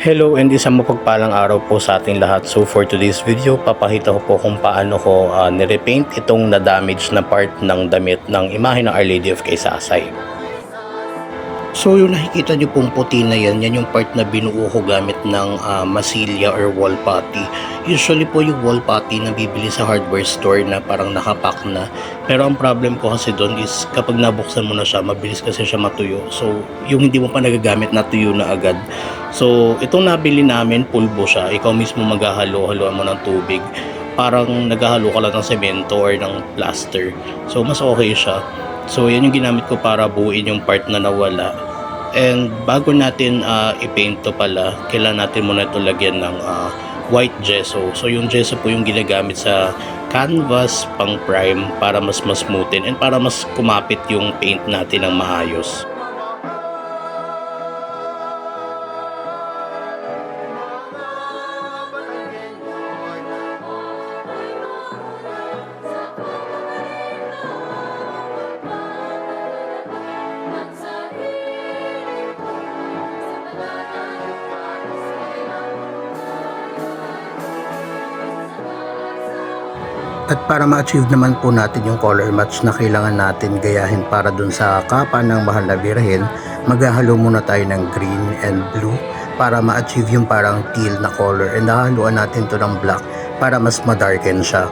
Hello and isang mapagpalang araw po sa ating lahat. So for today's video, papakita ko po kung paano ko nirepaint itong na-damage na part ng damit ng imahe ng Our Lady of Quezasay. So yung nakikita nyo pong puti na yan yung part na binuo ko gamit ng masilya or wall putty. Usually po yung wall putty na bibili sa hardware store na parang nakapack na. Pero ang problem ko kasi doon is kapag nabuksan mo na siya, mabilis kasi siya matuyo. So yung hindi mo pa nagagamit, natuyo na agad. So itong nabili namin, pulbo siya. Ikaw mismo maghahalo-haloan mo ng tubig. Parang naghahalo ka lang ng semento or ng plaster. So mas okay siya. So yan yung ginamit ko para buuin yung part na nawala. And bago natin i-paint to pala, kailangan natin muna ito lagyan ng white gesso. So yung gesso po yung ginagamit sa canvas pang prime para mas smoothin and para mas kumapit yung paint natin ng maayos. At para ma-achieve naman po natin yung color match na kailangan natin gayahin para dun sa kapa ng Mahal na Birhen, maghahalo muna tayo ng green and blue para ma-achieve yung parang teal na color, and nahaluan natin to ng black para mas ma-darken siya.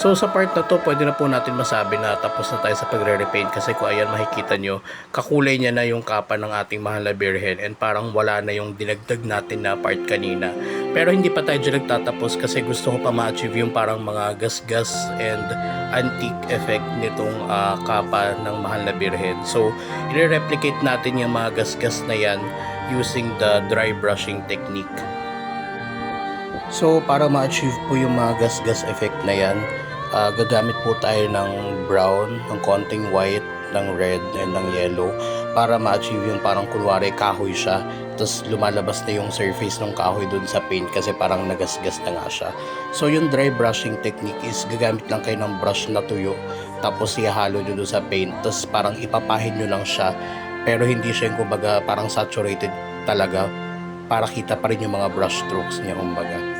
So sa part na to, pwede na po natin masabi na tapos na tayo sa pagre-repaint kasi kung ayan makikita nyo, kakulay niya na yung kapa ng ating Mahal na Birhen and parang wala na yung dinagdag natin na part kanina. Pero hindi pa tayo dyan nagtatapos kasi gusto ko pa ma-achieve yung parang mga gas-gas and antique effect nitong kapa ng Mahal na Birhen. So i-replicate natin yung mga gas-gas na yan using the dry brushing technique. So para ma-achieve po yung mga gas-gas effect na yan, gagamit po tayo ng brown, ng konting white, ng red, and ng yellow para ma-achieve yung parang kunwari kahoy siya, tapos lumalabas na yung surface ng kahoy dun sa paint kasi parang nagasgas na nga siya. So yung dry brushing technique is gagamit lang kayo ng brush na tuyo, tapos ihalo nyo dun sa paint, tapos parang ipapahin nyo lang siya, pero hindi siya yung kumbaga parang saturated talaga para kita pa rin yung mga brush strokes niya kumbaga.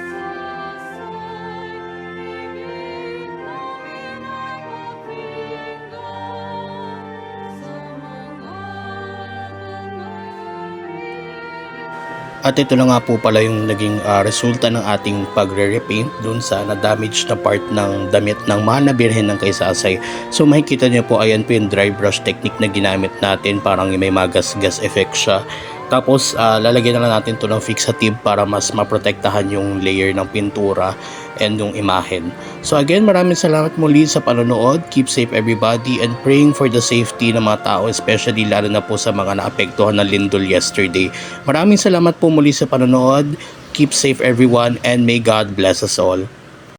At ito na nga po pala yung naging resulta ng ating pagre-repaint dun sa na-damage na part ng damit ng Mahal na Birhen ng Quezasay. So makikita niyo po, ayan po yung dry brush technique na ginamit natin, parang may magas-gas effect siya. Tapos lalagyan na lang natin to ng fixative para mas maprotektahan yung layer ng pintura and yung imahen. So again, maraming salamat muli sa panonood. Keep safe everybody and praying for the safety ng mga tao, especially lalo na po sa mga naapektuhan ng lindol yesterday. Maraming salamat po muli sa panonood. Keep safe everyone and may God bless us all.